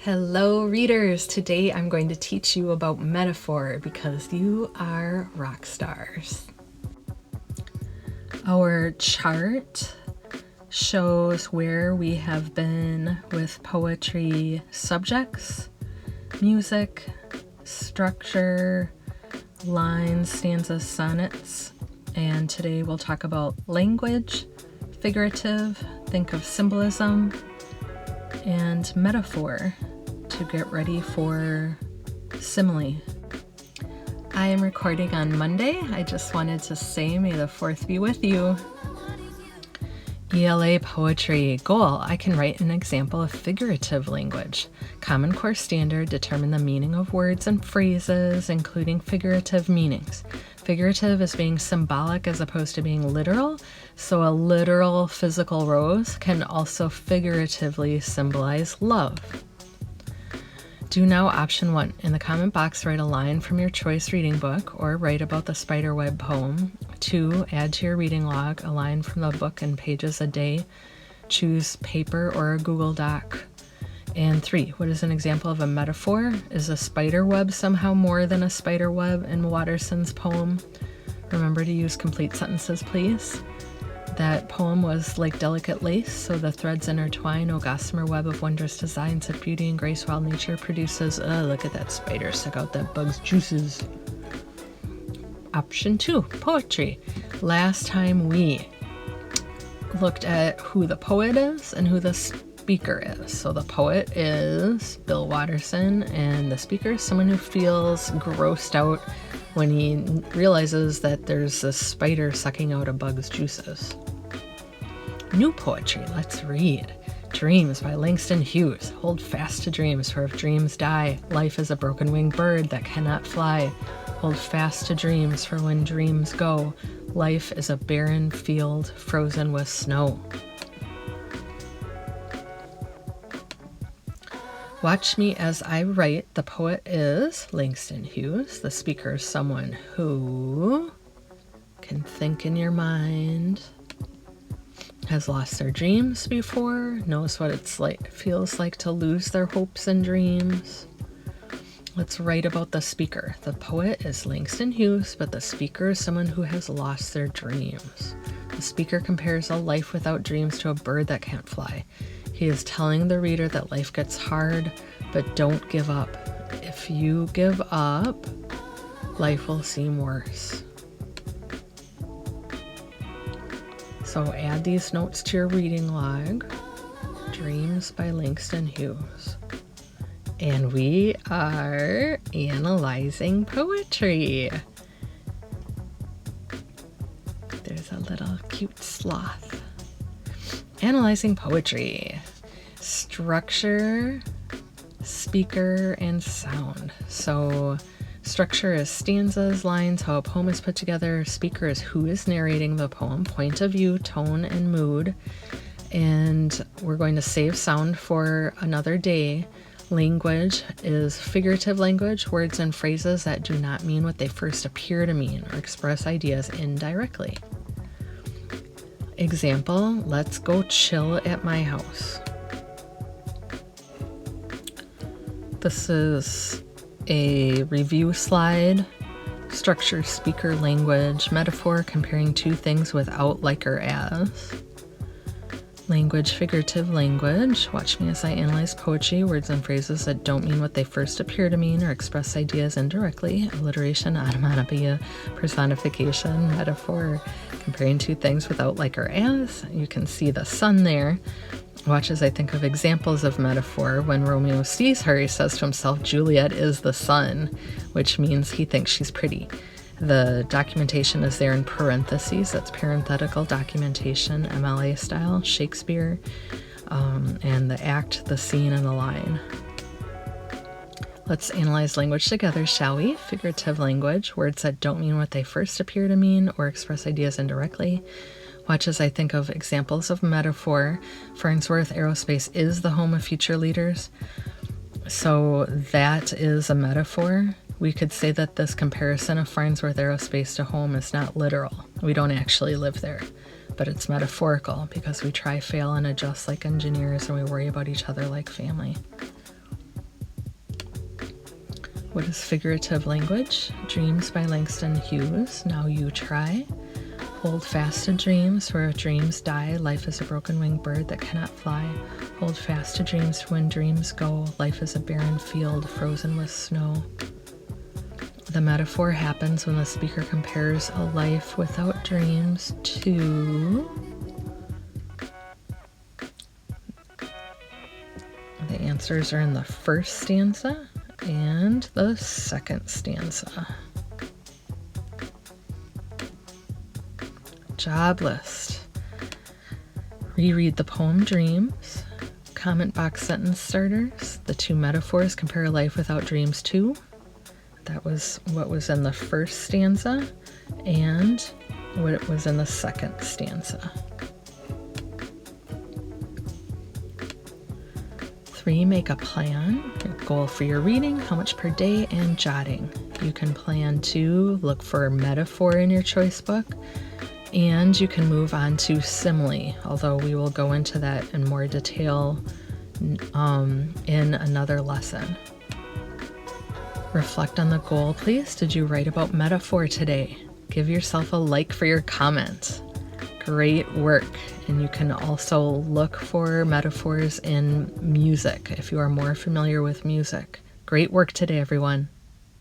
Hello readers! Today I'm going to teach you about metaphor because you are rock stars. Our chart shows where we have been with poetry subjects, music, structure, lines, stanzas, sonnets, and today we'll talk about language, figurative, think of symbolism, and metaphor to get ready for simile. I am recording on Monday. I just wanted to say may the 4th be with you. ELA poetry goal. I can write an example of figurative language. Common Core standard, determine the meaning of words and phrases, including figurative meanings. Figurative is being symbolic as opposed to being literal, so a literal physical rose can also figuratively symbolize love. Do now option 1. In the comment box, write a line from your choice reading book or write about the spiderweb poem. 2. Add to your reading log a line from the book and pages a day. Choose paper or a Google Doc. And 3. What is an example of a metaphor? Is a spider web somehow more than a spider web in Watterson's poem? Remember to use complete sentences, please. That poem was like delicate lace, so the threads intertwine, O gossamer web of wondrous designs of beauty and grace while nature produces. Look at that spider suck out that bug's juices. Option 2, poetry. Last time we looked at who the poet is and who the speaker is. So the poet is Bill Watterson, and the speaker is someone who feels grossed out when he realizes that there's a spider sucking out a bug's juices. New poetry, let's read. Dreams by Langston Hughes. Hold fast to dreams, for if dreams die, life is a broken-winged bird that cannot fly. Hold fast to dreams, for when dreams go, life is a barren field frozen with snow. Watch me as I write. The poet is Langston Hughes. The speaker is someone who can think in your mind, has lost their dreams before, knows what feels like to lose their hopes and dreams. Let's write about the speaker. The poet is Langston Hughes, but the speaker is someone who has lost their dreams. The speaker compares a life without dreams to a bird that can't fly. He is telling the reader that life gets hard, but don't give up. If you give up, life will seem worse. So add these notes to your reading log. Dreams by Langston Hughes. And we are analyzing poetry. There's a little cute sloth. Analyzing poetry. Structure, speaker, and sound. So structure is stanzas, lines, how a poem is put together. Speaker is who is narrating the poem, point of view, tone, and mood. And we're going to save sound for another day. Language is figurative language, words and phrases that do not mean what they first appear to mean or express ideas indirectly. Example, let's go chill at my house. This is a review slide. Structure, speaker, language, metaphor, comparing two things without, like, or as. Language, figurative language. Watch me as I analyze poetry, words and phrases that don't mean what they first appear to mean or express ideas indirectly. Alliteration, onomatopoeia, personification, metaphor, comparing two things without, like, or as. You can see the sun there. Watch as I think of examples of metaphor. When Romeo sees her, he says to himself, Juliet is the sun, which means he thinks she's pretty. The documentation is there in parentheses. That's parenthetical documentation, MLA style, Shakespeare, and the act, the scene, and the line. Let's analyze language together, shall we? Figurative language, words that don't mean what they first appear to mean or express ideas indirectly. Watch as I think of examples of metaphor. Farnsworth Aerospace is the home of future leaders. So that is a metaphor. We could say that this comparison of Farnsworth Aerospace to home is not literal. We don't actually live there. but it's metaphorical because we try, fail, and adjust like engineers, and we worry about each other like family. What is figurative language? Dreams by Langston Hughes. Now you try. Hold fast to dreams, for dreams die. Life is a broken-winged bird that cannot fly. Hold fast to dreams, for when dreams go, life is a barren field frozen with snow. The metaphor happens when the speaker compares a life without dreams to... The answers are in the first stanza and the second stanza. Job list. Reread the poem Dreams. Comment box sentence starters. The two metaphors compare life without dreams to. That was what was in the first stanza and what it was in the second stanza. 3, make a plan. Your goal for your reading, how much per day, and jotting. You can plan to look for a metaphor in your choice book, and you can move on to simile, although we will go into that in more detail in another lesson. Reflect on the goal, please. Did you write about metaphor today? Give yourself a like for your comment. Great work. And you can also look for metaphors in music if you are more familiar with music. Great work today, everyone.